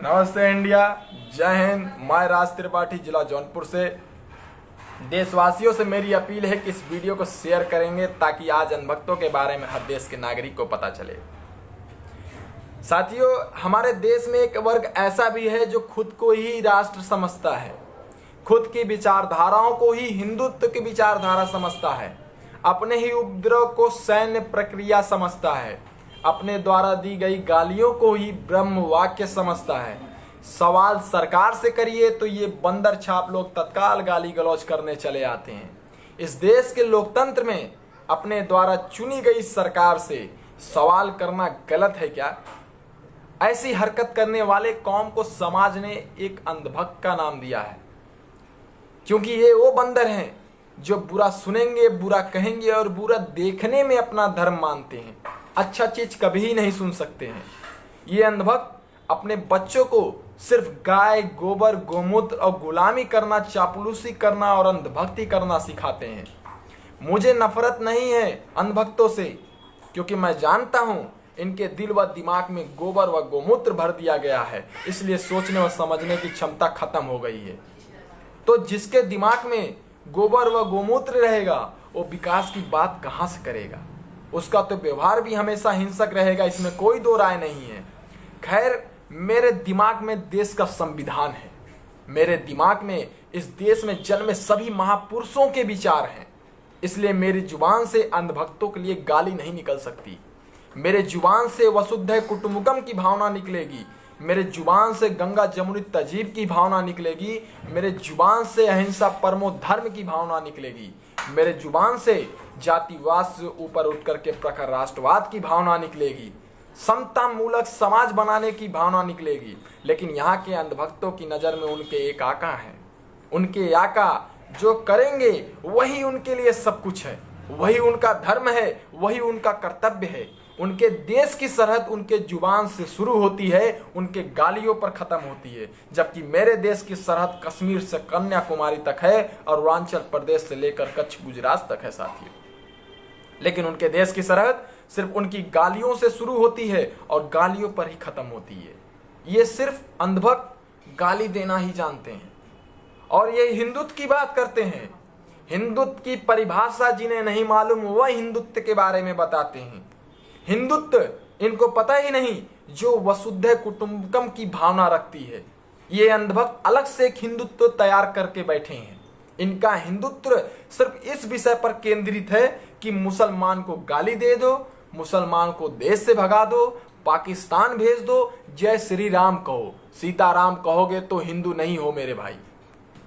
नमस्ते इंडिया, जय हिंद। मैं राज त्रिपाठी, जिला जौनपुर से। देशवासियों से मेरी अपील है कि इस वीडियो को शेयर करेंगे ताकि आज अंधभक्तों के बारे में हर देश के नागरिक को पता चले। साथियों, हमारे देश में एक वर्ग ऐसा भी है जो खुद को ही राष्ट्र समझता है, खुद की विचारधाराओं को ही हिंदुत्व की विचारधारा समझता है, अपने ही उपद्रव को सैन्य प्रक्रिया समझता है, अपने द्वारा दी गई गालियों को ही ब्रह्म वाक्य समझता है। सवाल सरकार से करिए तो ये बंदर छाप लोग तत्काल गाली गलौज करने चले आते हैं। इस देश के लोकतंत्र में अपने द्वारा चुनी गई सरकार से सवाल करना गलत है क्या? ऐसी हरकत करने वाले कौम को समाज ने एक अंधभक्त का नाम दिया है, क्योंकि ये वो बंदर हैं जो बुरा सुनेंगे, बुरा कहेंगे और बुरा देखने में अपना धर्म मानते हैं, अच्छा चीज कभी नहीं सुन सकते हैं। ये अंधभक्त अपने बच्चों को सिर्फ गाय, गोबर, गोमूत्र और गुलामी करना, चापलूसी करना और अंधभक्ति करना सिखाते हैं। मुझे नफरत नहीं है अंधभक्तों से, क्योंकि मैं जानता हूं इनके दिल व दिमाग में गोबर व गोमूत्र भर दिया गया है, इसलिए सोचने व समझने की क्षमता खत्म हो गई है। तो जिसके दिमाग में गोबर व गोमूत्र रहेगा वो विकास की बात कहां से करेगा? उसका तो व्यवहार भी हमेशा हिंसक रहेगा, इसमें कोई दो राय नहीं है। खैर, मेरे दिमाग में देश का संविधान है, मेरे दिमाग में इस देश में जन्मे सभी महापुरुषों के विचार हैं, इसलिए मेरी जुबान से अंधभक्तों के लिए गाली नहीं निकल सकती। मेरे जुबान से वसुधैव कुटुंबकम की भावना निकलेगी, मेरे जुबान से गंगा जमुनी तहजीब की भावना निकलेगी, मेरे जुबान से अहिंसा परमो धर्म की भावना निकलेगी, मेरे जुबान से जातिवाद से ऊपर उठकर के प्रखर राष्ट्रवाद की भावना निकलेगी, समता मूलक समाज बनाने की भावना निकलेगी। लेकिन यहाँ के अंधभक्तों की नजर में उनके एक आका हैं, उनके आका जो करेंगे वही उनके लिए सब कुछ है, वही उनका धर्म है, वही उनका कर्तव्य है। उनके देश की सरहद उनके जुबान से शुरू होती है, उनके गालियों पर खत्म होती है, जबकि मेरे देश की सरहद कश्मीर से कन्याकुमारी तक है और अरुणाचल प्रदेश से लेकर कच्छ गुजरात तक है साथियों। लेकिन उनके देश की सरहद सिर्फ उनकी गालियों से शुरू होती है और गालियों पर ही खत्म होती है। ये सिर्फ अंधभक्त गाली देना ही जानते हैं और ये हिंदुत्व की बात करते हैं। हिंदुत्व की परिभाषा जिन्हें नहीं मालूम वह हिंदुत्व के बारे में बताते हैं। हिंदुत्व इनको पता ही नहीं जो वसुधैव कुटुंबकम की भावना रखती है। ये अंधभक्त अलग से एक हिंदुत्व तैयार करके बैठे हैं। इनका हिंदुत्व सिर्फ इस विषय पर केंद्रित है कि मुसलमान को गाली दे दो, मुसलमान को देश से भगा दो, पाकिस्तान भेज दो, जय श्री राम कहो। सीताराम कहोगे तो हिंदू नहीं हो मेरे भाई।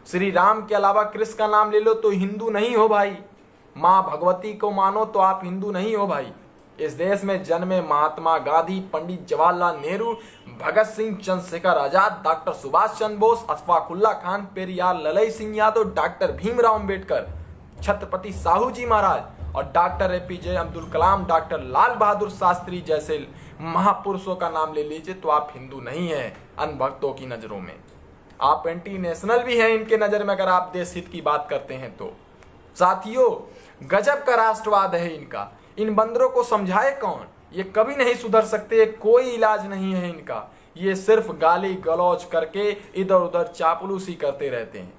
श्री राम के अलावा कृष्ण का नाम ले लो तो हिंदू नहीं हो भाई। माँ भगवती को मानो तो आप हिंदू नहीं हो भाई। इस देश में जन्मे महात्मा गांधी, पंडित जवाहरलाल नेहरू, भगत सिंह, चंद्रशेखर आजाद, डॉक्टर सुभाष चंद्र बोस, अशफाक उल्लाह खान, पेरियार ललई सिंह यादव, डॉक्टर भीमराव अंबेडकर, छत्रपति साहू जी महाराज और doctor APJ Abdul Kalam, doctor Lal Bahadur Shastri जैसे महापुरुषों का नाम ले लीजिए तो आप हिंदू नहीं हैं अंधभक्तों की नजरों में। आप एंटी नेशनल भी हैं इनके नजर में अगर आप देश हित की बात करते हैं तो। साथियों, गजब का राष्ट्रवाद है इनका। इन बंदरों को समझाए कौन? ये कभी नहीं सुधर सकते, कोई इलाज नहीं है इनका। ये सिर्फ गाली गलौज करके इधर उधर चापलूसी करते रहते हैं।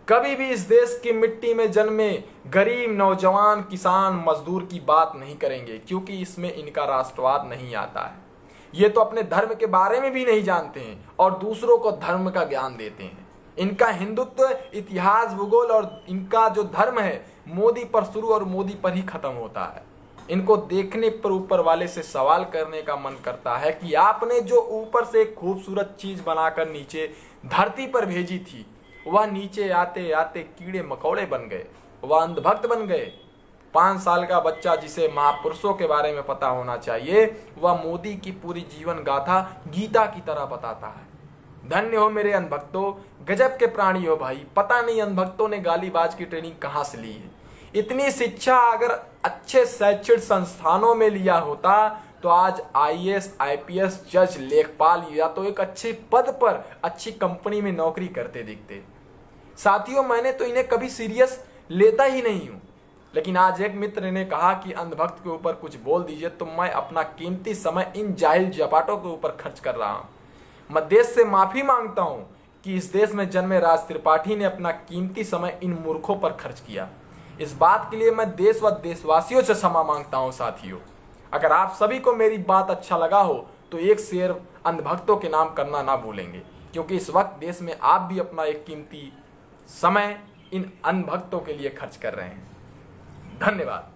कभी भी इस देश की मिट्टी में जन्मे गरीब, नौजवान, किसान, मजदूर की बात नहीं करेंगे, क्योंकि इसमें इनका राष्ट्रवाद नहीं आता है। ये तो अपने धर्म के बारे में भी नहीं जानते हैं और दूसरों को धर्म का ज्ञान देते हैं। इनका हिंदुत्व, इतिहास, भूगोल और इनका जो धर्म है मोदी पर शुरू और मोदी पर ही खत्म होता है। इनको देखने पर ऊपर वाले से सवाल करने का मन करता है कि आपने जो ऊपर से एक खूबसूरत चीज बनाकर नीचे धरती पर भेजी थी, वह नीचे आते आते कीड़े मकोड़े बन गए, वह अंधभक्त बन गए। 5 साल का बच्चा जिसे महापुरुषों के बारे में पता होना चाहिए, वह मोदी की पूरी जीवन गाथा गीता की तरह बताता है। धन्य हो मेरे अंधभक्तों, गजब के प्राणी हो भाई। पता नहीं अंधभक्तों ने गालीबाज की ट्रेनिंग कहाँ से ली है। इतनी शिक्षा अगर अच्छे शैक्षिक संस्थानों में लिया होता तो आज IAS, IPS, जज, लेखपाल या तो एक अच्छे पद पर अच्छी कंपनी में नौकरी करते दिखते। साथियों, मैंने तो इन्हें कभी सीरियस लेता ही नहीं हूं, लेकिन आज एक मित्र ने कहा कि अंधभक्त के ऊपर कुछ बोल दीजिए तो मैं अपना कीमती समय इन जाहिल जपाटों के ऊपर खर्च कर रहा हूं। मैं देश से माफी मांगता हूं कि इस देश में जन्मे राज त्रिपाठी ने अपना कीमती समय इन मूर्खों पर खर्च किया। इस बात के लिए मैं देश व देशवासियों से क्षमा मांगता हूं। साथियों, अगर आप सभी को मेरी बात अच्छा लगा हो तो एक शेयर अंधभक्तों के नाम करना ना भूलेंगे, क्योंकि इस वक्त देश में आप भी अपना एक कीमती समय इन अंधभक्तों के लिए खर्च कर रहे हैं। धन्यवाद।